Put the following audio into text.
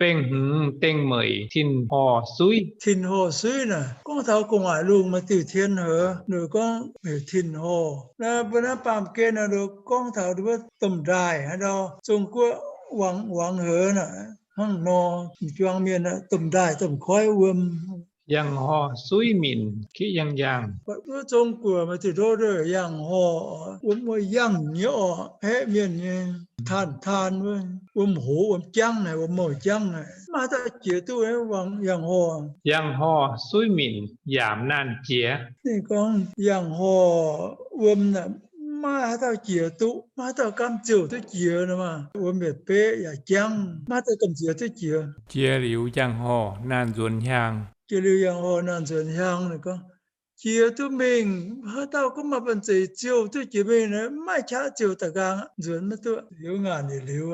bên hứng tên mời thiên hò suy Thiên hồ suy nè, con thảo cùng hải luôn mà từ thiên hở, rồi con về thiên hồ. Là bữa nay bàm kê nào được con thảo được tầm đài hay đâu, chung qua hoàng hở nè, hăng nò, choang miền nè, tầm đài tầm khói uâm. yang hò suy mìn khi yang Vậy bữa chung của mà từ đó rồi yang hồ, uâm yang nhọ, hết miền than với hổ trăng này mồi trăng này mà ta chỉ tôi ấy bằng yang hò suy mìn giảm nan chia thì con yang hồ là mà ta chỉ tu mà ta cam chịu tôi chỉ nữa mà về bé ya trăng mà ta cầm chỉ tôi chỉ chia liu yang hò nan duan yang chỉ lưu yang hồ nan dần yang này con chỉ tôi mình hết tao có mà vấn đề chịu tôi chỉ mình này mai chả chịu ta gang dần mà tôi liu ngàn thì liu